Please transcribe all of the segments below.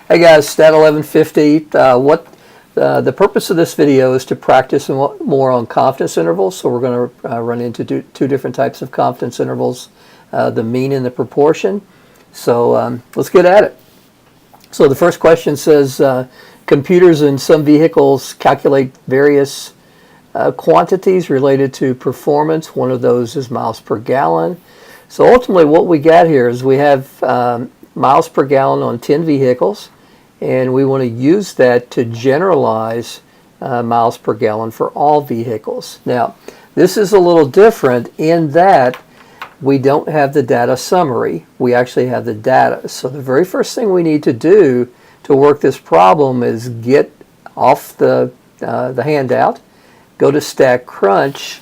Hey guys, Stat 1150. The purpose of this video is to practice more on confidence intervals. So we're going to run into two different types of confidence intervals, the mean and the proportion. So let's get at it. So the first question says, computers in some vehicles calculate various quantities related to performance. One of those is miles per gallon. So ultimately what we got here is we have miles per gallon on 10 vehicles, and we want to use that to generalize miles per gallon for all vehicles. Now, this is a little different in that we don't have the data summary. We actually have the data. So the very first thing we need to do to work this problem is get off the handout, go to StatCrunch,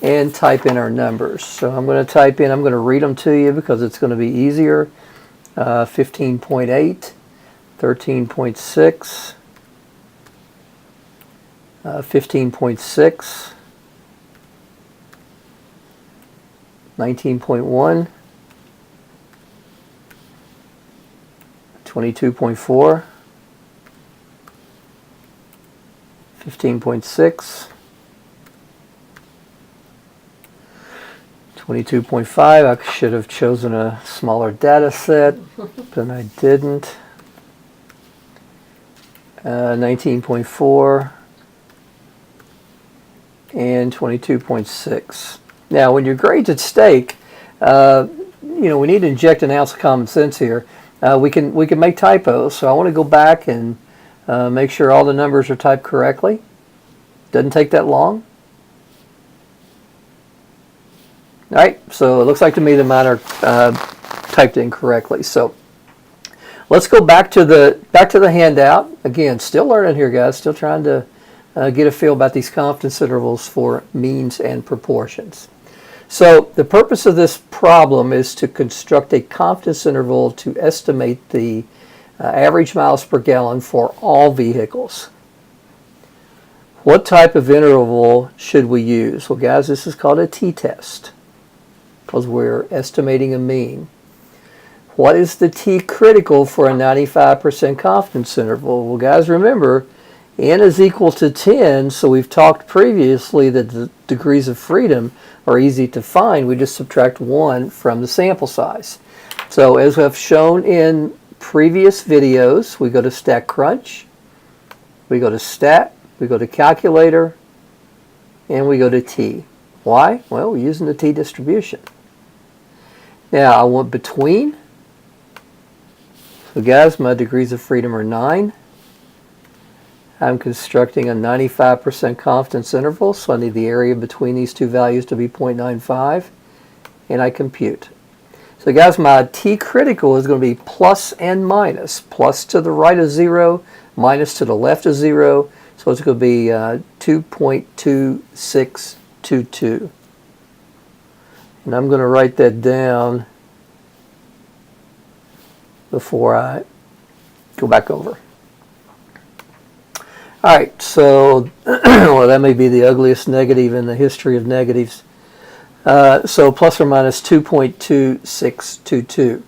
and type in our numbers. So I'm going to type in, I'm going to read them to you because it's going to be easier. 15.8, 13.6, 15.6, 19.1, 22.4, 15.6, 22.5. I should have chosen a smaller data set, but I didn't. 19.4 and 22.6. Now, when your grade's at stake, we need to inject an ounce of common sense here. We can make typos, so I want to go back and make sure all the numbers are typed correctly. Doesn't take that long. All right, so it looks like to me that mine are typed in correctly. So let's go back to the handout. Again, still learning here, guys. Still trying to get a feel about these confidence intervals for means and proportions. So the purpose of this problem is to construct a confidence interval to estimate the average miles per gallon for all vehicles. What type of interval should we use? Well, guys, this is called a t-test because we're estimating a mean. What is the t-critical for a 95% confidence interval? Well, guys, remember, n is equal to 10, so we've talked previously that the degrees of freedom are easy to find. We just subtract 1 from the sample size. So as I've shown in previous videos, we go to StatCrunch, we go to Stat, we go to Calculator, and we go to T. Why? Well, we're using the t distribution. Now, I want between. So guys, my degrees of freedom are 9. I'm constructing a 95% confidence interval, so I need the area between these two values to be 0.95, and I compute. So guys, my t-critical is going to be plus and minus. Plus to the right of 0, minus to the left of 0, so it's going to be 2.2622. And I'm going to write that down before I go back over. All right, so well, that may be the ugliest negative in the history of negatives. So plus or minus 2.2622.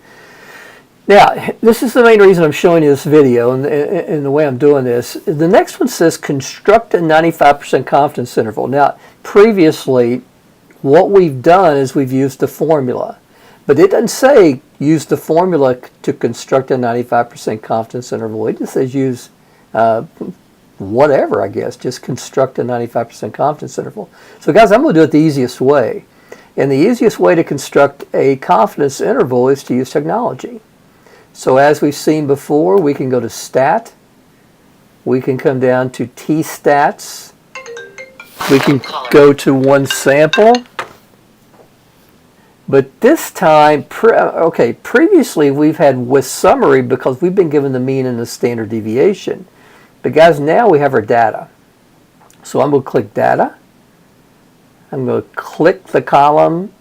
Now, this is the main reason I'm showing you this video and the way I'm doing this. The next one says construct a 95% confidence interval. Now, previously, what we've done is we've used the formula. But it doesn't say use the formula to construct a 95% confidence interval. It just says use whatever, I guess. Just construct a 95% confidence interval. So guys, I'm going to do it the easiest way. And the easiest way to construct a confidence interval is to use technology. So as we've seen before, we can go to Stat. We can come down to T-stats. We can go to one sample. But this time, previously we've had with summary because we've been given the mean and the standard deviation. But guys, now we have our data. So I'm going to click Data. I'm going to click the column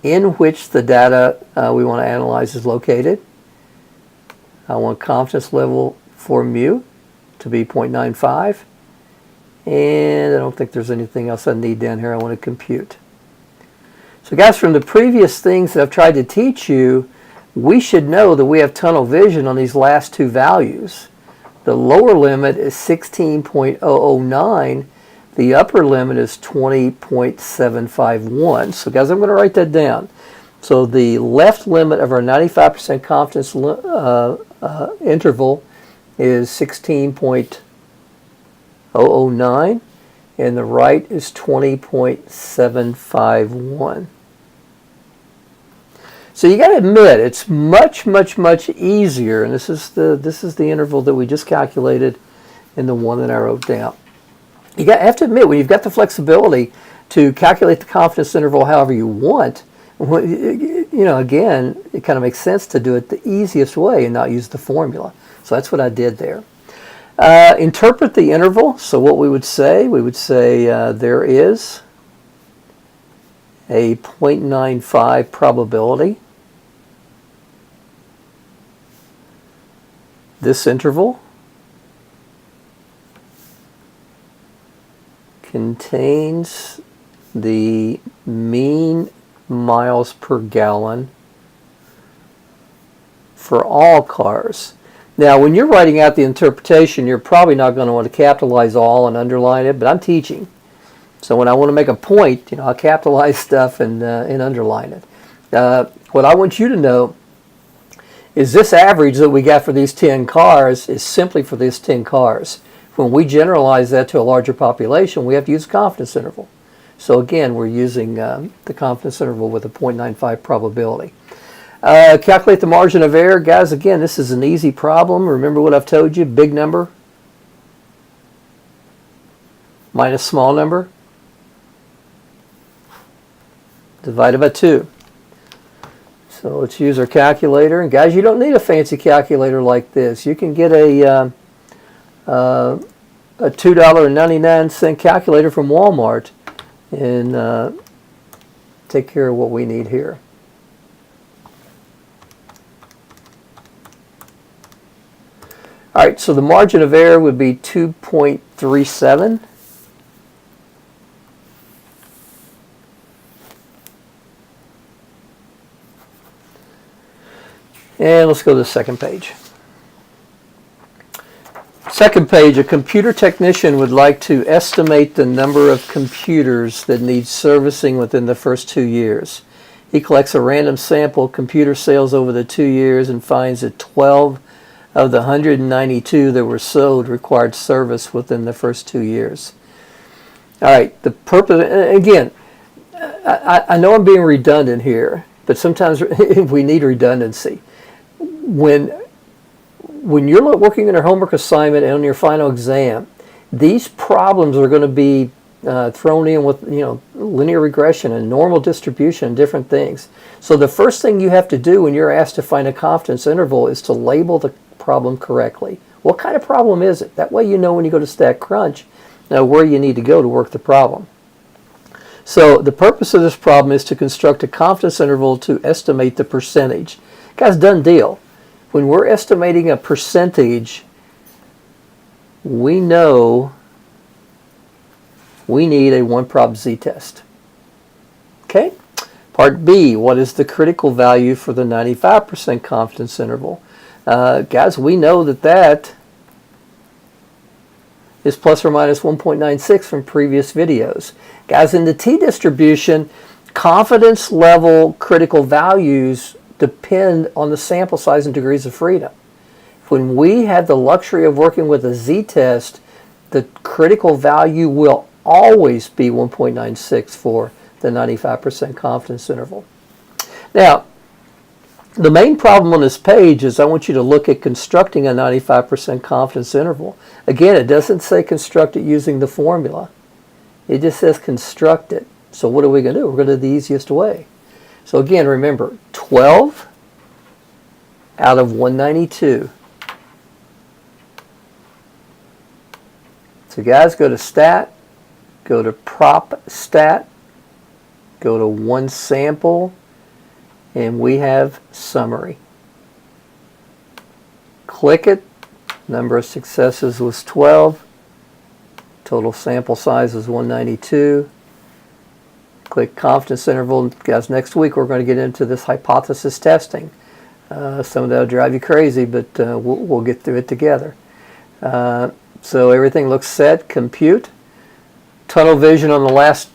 in which the data we want to analyze is located. I want confidence level for mu to be 0.95. And I don't think there's anything else I need down here I want to compute. So guys, from the previous things that I've tried to teach you, we should know that we have tunnel vision on these last two values. The lower limit is 16.009. The upper limit is 20.751. So guys, I'm going to write that down. So the left limit of our 95% confidence interval is 16.009, and the right is 20.751. So you got to admit, it's much easier, and this is the interval that we just calculated and the one that I wrote down. You have to admit, when you've got the flexibility to calculate the confidence interval however you want, again, it kind of makes sense to do it the easiest way and not use the formula. So that's what I did there. Interpret the interval. So what we would say there is a 0.95 probability. This interval contains the mean miles per gallon for all cars. Now, when you're writing out the interpretation, you're probably not going to want to capitalize all and underline it, but I'm teaching. So when I want to make a point, I'll capitalize stuff and underline it. What I want you to know is this average that we got for these 10 cars is simply for these 10 cars. When we generalize that to a larger population, we have to use a confidence interval. So again, we're using the confidence interval with a 0.95 probability. Calculate the margin of error. Guys, again, this is an easy problem. Remember what I've told you, big number minus small number divided by 2. So let's use our calculator. And guys, you don't need a fancy calculator like this. You can get a $2.99 calculator from Walmart and take care of what we need here. All right, so the margin of error would be 2.37. And let's go to the second page. Second page, a computer technician would like to estimate the number of computers that need servicing within the first 2 years. He collects a random sample of computer sales over the 2 years and finds that 12 of the 192 that were sold required service within the first 2 years. All right, the purpose, again, I know I'm being redundant here, but sometimes we need redundancy. When you're working on your homework assignment and on your final exam, these problems are going to be thrown in with linear regression and normal distribution and different things. So the first thing you have to do when you're asked to find a confidence interval is to label the problem correctly. What kind of problem is it? That way you know when you go to StatCrunch where you need to go to work the problem. So the purpose of this problem is to construct a confidence interval to estimate the percentage. Guys, done deal. When we're estimating a percentage, we know we need a one-prob z-test. Okay? Part B, what is the critical value for the 95% confidence interval? Guys, we know that is plus or minus 1.96 from previous videos. Guys, in the t-distribution, confidence level critical values depend on the sample size and degrees of freedom. When we have the luxury of working with a z-test, the critical value will always be 1.96 for the 95% confidence interval. Now, the main problem on this page is I want you to look at constructing a 95% confidence interval. Again, it doesn't say construct it using the formula. It just says construct it. So what are we going to do? We're going to do the easiest way. So again, remember, 12 out of 192. So guys, go to stat, go to prop stat, go to one sample, and we have summary. Click it. Number of successes was 12. Total sample size is 192. Click confidence interval. Guys, next week we're going to get into this hypothesis testing. Some of that will drive you crazy, but we'll get through it together. So everything looks set. Compute. Tunnel vision on the last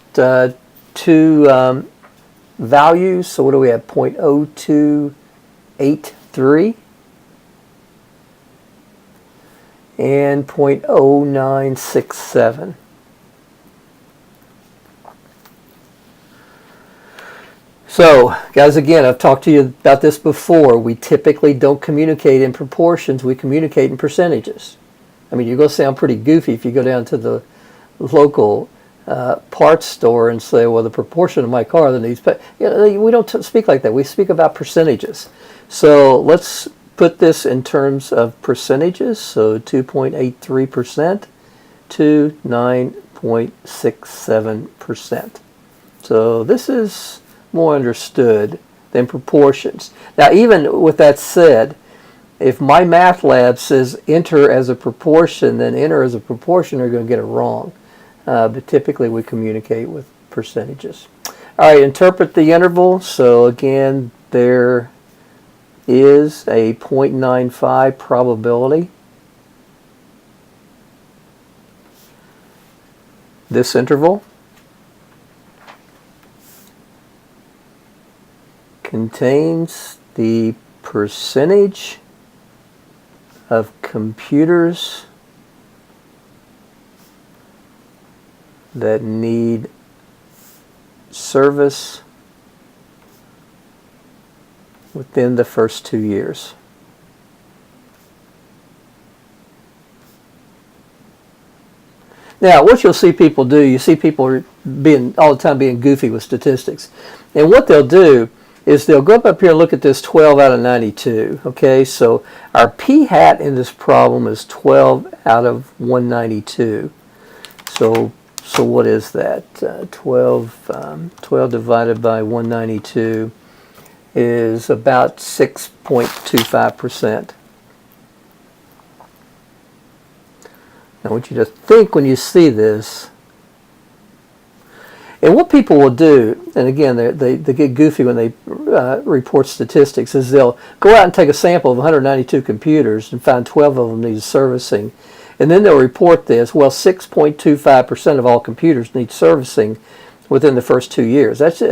two values. So what do we have? 0.0283 and 0.0967. So, guys, again, I've talked to you about this before. We typically don't communicate in proportions. We communicate in percentages. I mean, you're going to sound pretty goofy if you go down to the local parts store and say, well, the proportion of my car that needs, but we don't speak like that. We speak about percentages. So let's put this in terms of percentages. So 2.83% to 9.67%. So this is more understood than proportions. Now, even with that said, if my math lab says enter as a proportion, then enter as a proportion are going to get it wrong. But typically we communicate with percentages. All right, interpret the interval. So again, there is a 0.95 probability. This interval contains the percentage of computers that need service within the first 2 years. Now, what you'll see people do, you see people being all the time being goofy with statistics. And what they'll do is they'll go up here and look at this 12 out of 92. Okay, so our p-hat in this problem is 12 out of 192. So what is that? 12 divided by 192 is about 6.25%. Now, I want you to think when you see this. And what people will do, and again, they get goofy when they report statistics, is they'll go out and take a sample of 192 computers and find 12 of them need servicing. And then they'll report this, well, 6.25% of all computers need servicing within the first 2 years. That's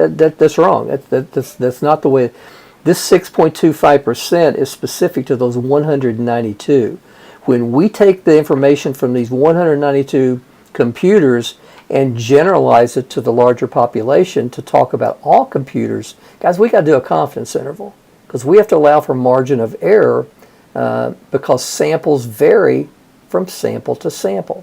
wrong. That's not the way. This 6.25% is specific to those 192. When we take the information from these 192 computers and generalize it to the larger population to talk about all computers, guys, we got to do a confidence interval because we have to allow for margin of error because samples vary from sample to sample.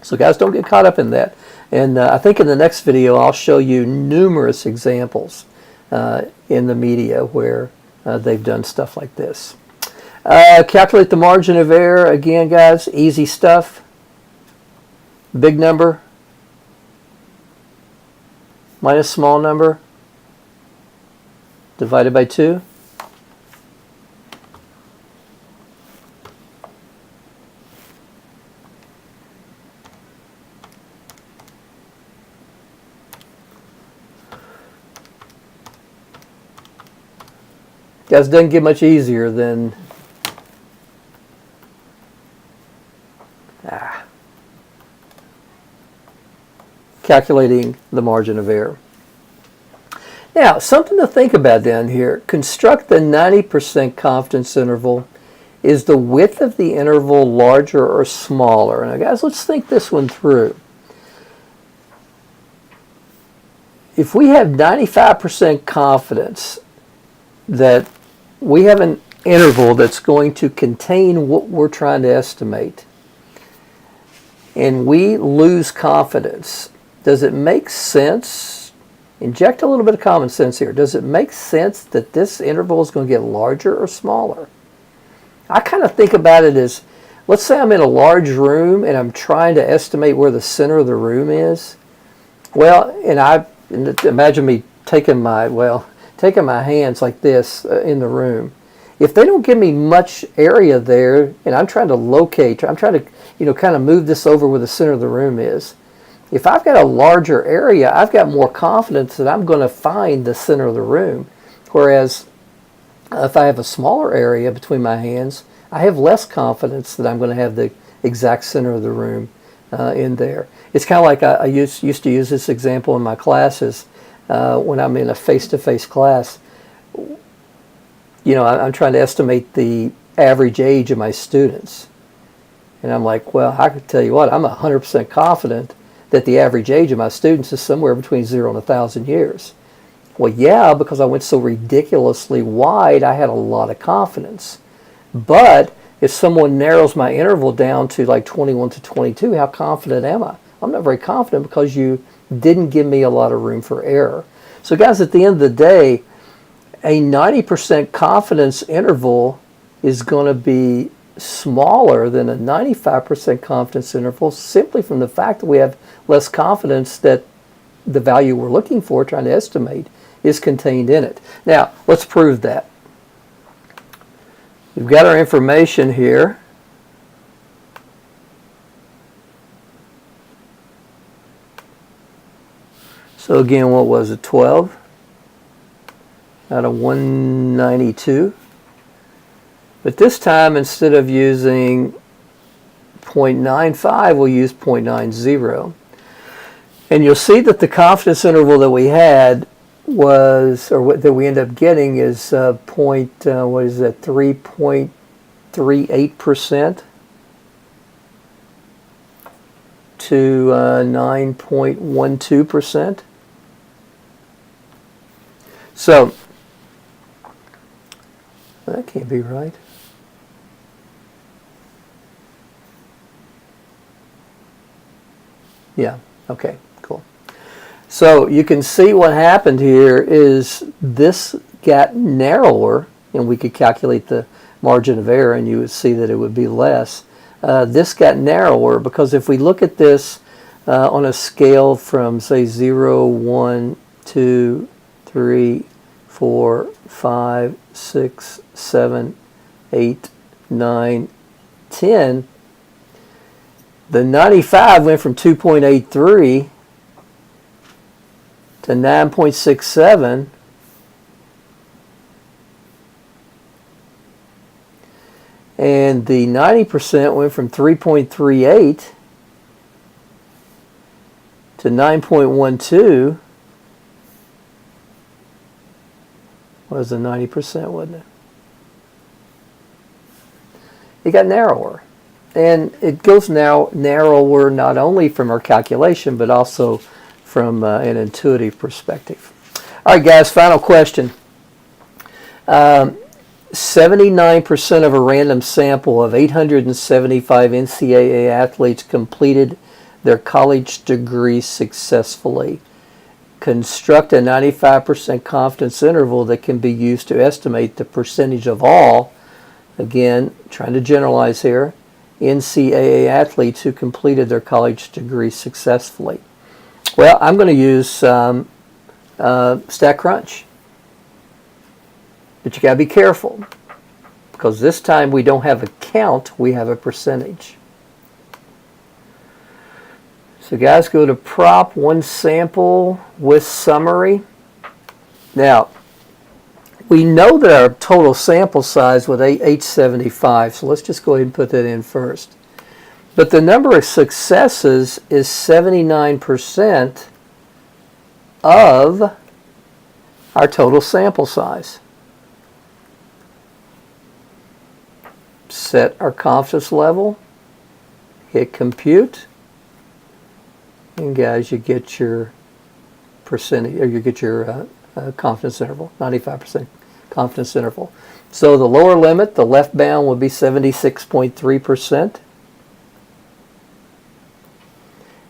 So guys, don't get caught up in that. And I think in the next video I'll show you numerous examples in the media where they've done stuff like this. Calculate the margin of error. Again, guys, easy stuff. Big number minus small number divided by 2. Guys, doesn't get much easier than calculating the margin of error. Now, something to think about down here. Construct the 90% confidence interval. Is the width of the interval larger or smaller? Now, guys, let's think this one through. If we have 95% confidence that we have an interval that's going to contain what we're trying to estimate, and we lose confidence, does it make sense? Inject a little bit of common sense here. Does it make sense that this interval is going to get larger or smaller? I kind of think about it as, let's say I'm in a large room and I'm trying to estimate where the center of the room is. Well, and imagine me taking my hands like this in the room. If they don't give me much area there, and I'm trying to locate, I'm trying to, kind of move this over where the center of the room is. If I've got a larger area, I've got more confidence that I'm going to find the center of the room. Whereas If I have a smaller area between my hands, I have less confidence that I'm going to have the exact center of the room in there. It's kind of like I used to use this example in my classes when I'm in a face-to-face class. I'm trying to estimate the average age of my students. And I'm like, well, I can tell you what, I'm 100% confident that the average age of my students is somewhere between 0 and 1,000 years. Well, yeah, because I went so ridiculously wide, I had a lot of confidence. But if someone narrows my interval down to like 21 to 22, how confident am I? I'm not very confident because you didn't give me a lot of room for error. So guys, at the end of the day, a 90% confidence interval is going to be smaller than a 95% confidence interval simply from the fact that we have less confidence that the value we're looking for, trying to estimate, is contained in it. Now, let's prove that. We've got our information here. So again, what was it, 12 out of 192? But this time, instead of using 0.95, we'll use 0.90. And you'll see that the confidence interval that we had was, or what that we end up getting is 3.38% to 9.12%. So that can't be right. Yeah, okay, cool. So you can see what happened here is this got narrower, and we could calculate the margin of error and you would see that it would be less. This got narrower because if we look at this on a scale from say 0, 1, 2, 3, 4, 5, 6, 7, 8, 9, 10, the 95 went from 2.83 to 9.67, and the 90% went from 3.38 to 9.12. Was the 90%, wasn't it? It got narrower. And it goes now narrower not only from our calculation, but also from an intuitive perspective. All right, guys, final question. 79% of a random sample of 875 NCAA athletes completed their college degree successfully. Construct a 95% confidence interval that can be used to estimate the percentage of all, again, trying to generalize here, NCAA athletes who completed their college degree successfully. Well, I'm going to use StatCrunch. But you got to be careful because this time we don't have a count, we have a percentage. So guys, go to prop one sample with summary. Now, we know that our total sample size was 875, so let's just go ahead and put that in first. But the number of successes is 79% of our total sample size. Set our confidence level, hit compute, and guys, you get your percentage, or you get your confidence interval, 95% confidence interval. So the lower limit, the left bound, would be 76.3%.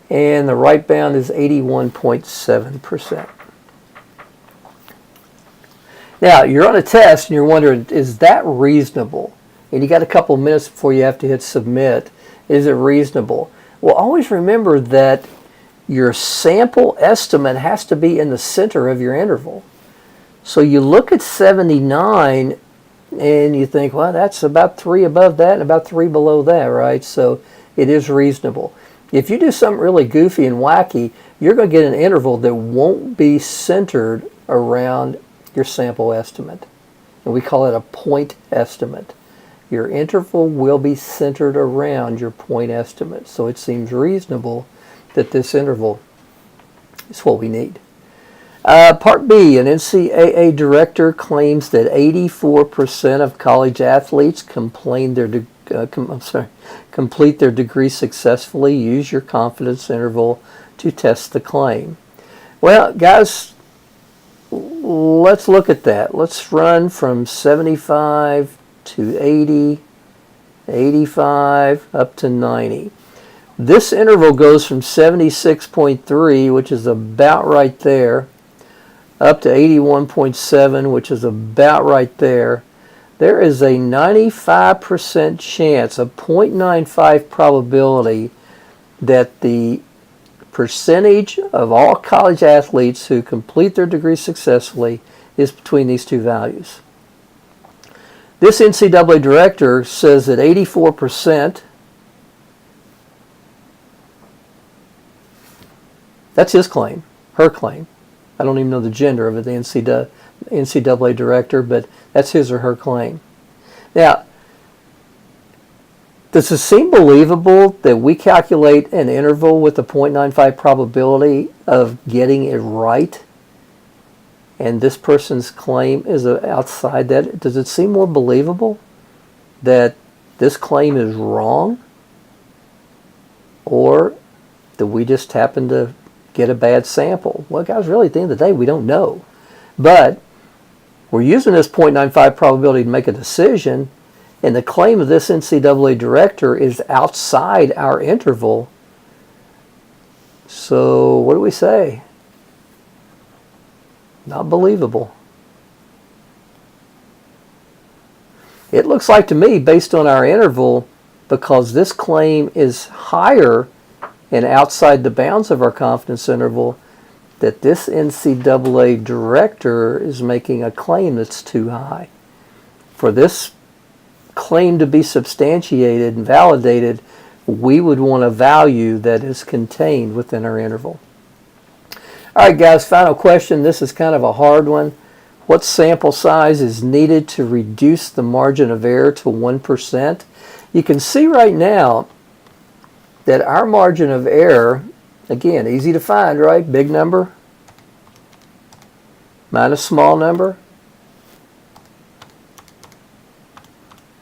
And the right bound is 81.7%. Now, you're on a test and you're wondering, is that reasonable? And you got a couple minutes before you have to hit submit. Is it reasonable? Well, always remember that your sample estimate has to be in the center of your interval. So you look at 79 and you think, well, that's about 3 above that and about 3 below that, right? So it is reasonable. If you do something really goofy and wacky, you're going to get an interval that won't be centered around your sample estimate. and we call it a point estimate. Your interval will be centered around your point estimate, so it seems reasonable that this interval is what we need. Part B, an NCAA director claims that 84% of college athletes complete their degree successfully. Use your confidence interval to test the claim. Well, guys, let's look at that. Let's run from 75 to 80, 85, up to 90. This interval goes from 76.3, which is about right there, up to 81.7, which is about right there. There is a 95% chance, a 0.95 probability, that the percentage of all college athletes who complete their degree successfully is between these two values. This NCAA director says that 84%, that's his claim, her claim. I don't even know the gender of it, the NCAA director, but that's his or her claim. Now, does it seem believable that we calculate an interval with a 0.95 probability of getting it right, and this person's claim is outside that? Does it seem more believable that this claim is wrong, or that we just happen to get a bad sample? Well, guys, really, at the end of the day, we don't know. But we're using this 0.95 probability to make a decision, and the claim of this NCAA director is outside our interval. So what do we say? Not believable. It looks like to me, based on our interval, because this claim is higher and outside the bounds of our confidence interval, that this NCAA director is making a claim that's too high. For this claim to be substantiated and validated, we would want a value that is contained within our interval. All right, guys, final question. This is kind of a hard one. What sample size is needed to reduce the margin of error to 1%? You can see right now that our margin of error, again, easy to find, right? Big number minus small number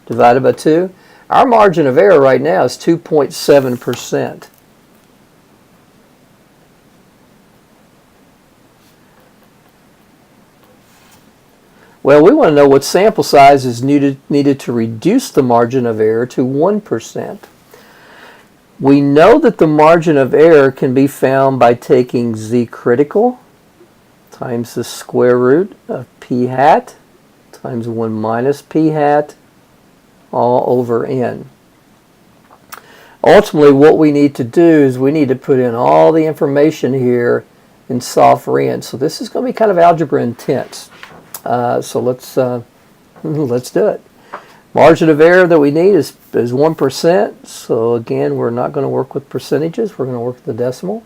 divided by 2. Our margin of error right now is 2.7%. Well, we want to know what sample size is needed to reduce the margin of error to 1%. We know that the margin of error can be found by taking z critical times the square root of p hat times 1 minus p hat all over n. Ultimately, what we need to do is we need to put in all the information here and solve for n. So this is going to be kind of algebra intense. So let's do it. Margin of error that we need is 1%. So again, we're not going to work with percentages. We're going to work with the decimal.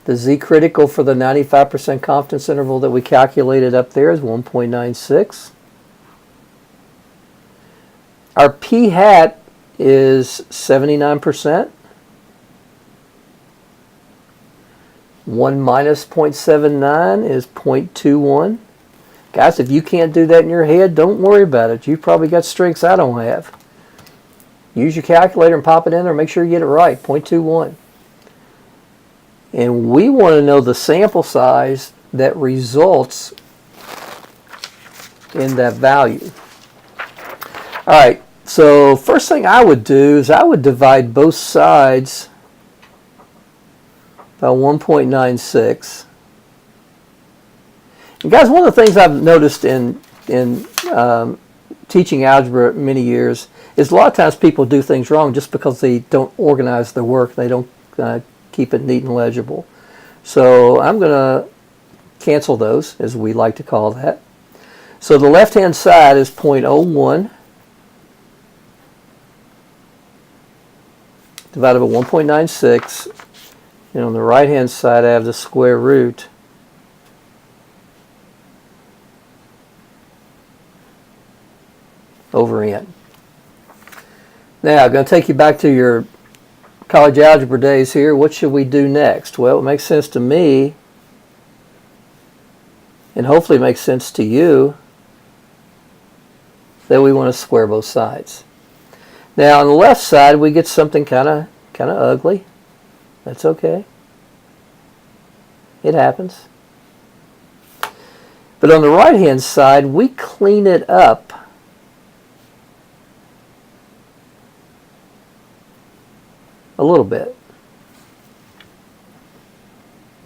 The z critical for the 95% confidence interval that we calculated up there is 1.96. Our p hat is 79%. 1 minus 0.79 is 0.21. Guys, if you can't do that in your head, don't worry about it. You've probably got strengths I don't have. Use your calculator and pop it in there. Make sure you get it right, 0.21. And we want to know the sample size that results in that value. All right, so first thing I would do is I would divide both sides by 1.96. And guys, one of the things I've noticed in teaching algebra many years is a lot of times people do things wrong just because they don't organize their work. They don't keep it neat and legible. So I'm going to cancel those, as we like to call that. So the left-hand side is 0.01 divided by 1.96. And on the right-hand side, I have the square root over n. Now, I'm going to take you back to your college algebra days here. What should we do next? Well, it makes sense to me, and hopefully it makes sense to you, that we want to square both sides. Now, on the left side, we get something kind of ugly. That's okay. It happens. But on the right-hand side, we clean it up a little bit.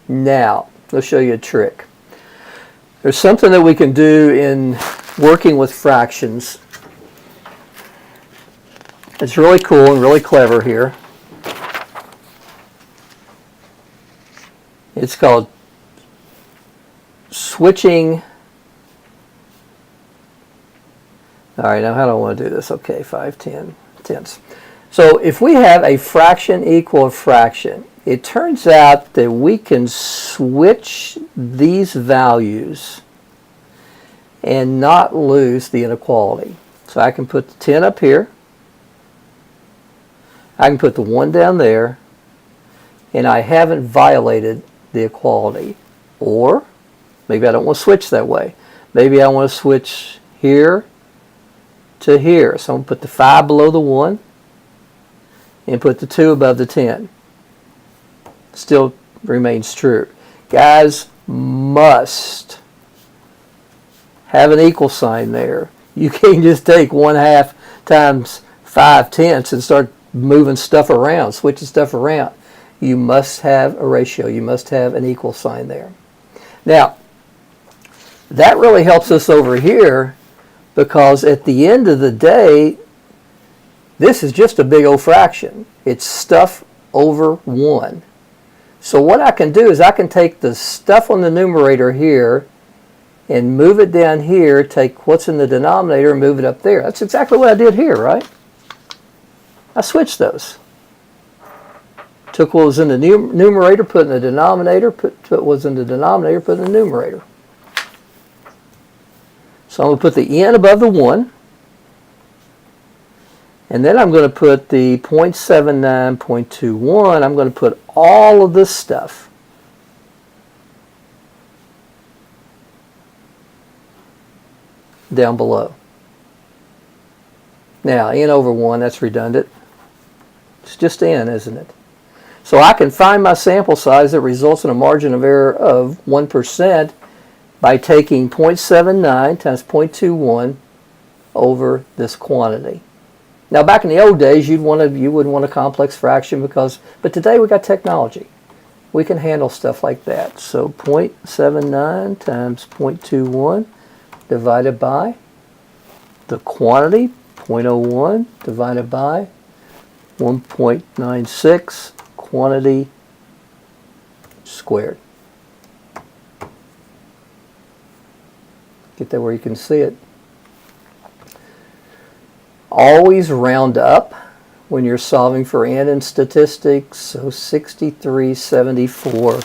Now, let's show you a trick. There's something that we can do in working with fractions. It's really cool and really clever here. It's called switching. All right, now how do I want to do this? Okay, 5, 10, tenths. So if we have a fraction equal a fraction, it turns out that we can switch these values and not lose the inequality. So I can put the 10 up here. I can put the 1 down there, and I haven't violated the equality. Or maybe I don't want to switch that way. Maybe I want to switch here to here. So I'm going to put the 5 below the 1 and put the 2 above the 10. Still remains true. Guys must have an equal sign there. You can't just take 1/2 times 5/10 and start moving stuff around, switching stuff around. You must have a ratio. You must have an equal sign there. Now, that really helps us over here, because at the end of the day, this is just a big old fraction. It's stuff over 1. So what I can do is I can take the stuff on the numerator here and move it down here, take what's in the denominator and move it up there. That's exactly what I did here, right? I switched those. Took what was in the numerator, put in the denominator, put what was in the denominator, put in the numerator. So I'm going to put the n above the 1. And then I'm going to put the 0.79, 0.21. I'm going to put all of this stuff down below. Now, n over 1, that's redundant. It's just n, isn't it? So I can find my sample size that results in a margin of error of 1% by taking 0.79 times 0.21 over this quantity. Now, back in the old days, you wouldn't want a complex fraction but today we got technology. We can handle stuff like that. So 0.79 times 0.21 divided by the quantity, 0.01 divided by 1.96 quantity squared. Get that where you can see it. Always round up when you're solving for n in statistics. So 6374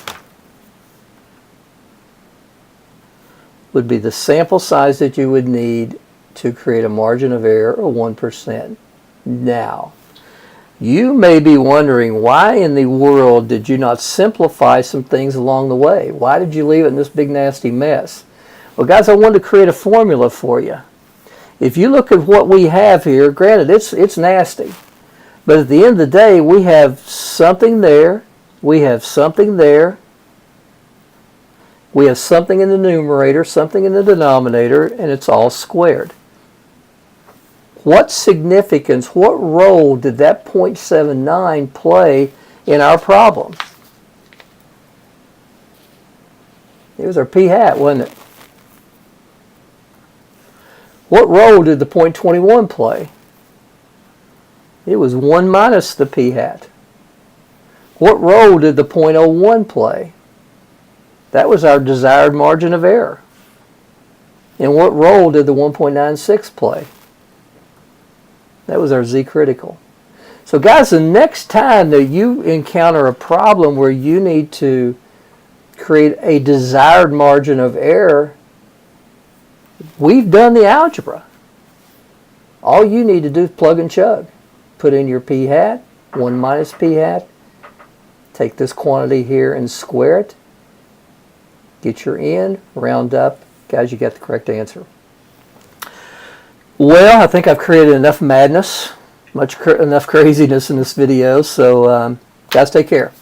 would be the sample size that you would need to create a margin of error of 1%. Now, you may be wondering, why in the world did you not simplify some things along the way? Why did you leave it in this big nasty mess? Well, guys, I wanted to create a formula for you. If you look at what we have here, granted, it's nasty. But at the end of the day, we have something there, we have something there, we have something in the numerator, something in the denominator, and it's all squared. What significance, what role did that 0.79 play in our problem? It was our p-hat, wasn't it? What role did the 0.21 play? It was 1 minus the p-hat. What role did the 0.01 play? That was our desired margin of error. And what role did the 1.96 play? That was our z-critical. So guys, the next time that you encounter a problem where you need to create a desired margin of error, we've done the algebra. All you need to do is plug and chug. Put in your p hat, 1 minus p hat. Take this quantity here and square it. Get your end, round up. Guys, you got the correct answer. Well, I think I've created enough madness, enough craziness in this video. So, guys, take care.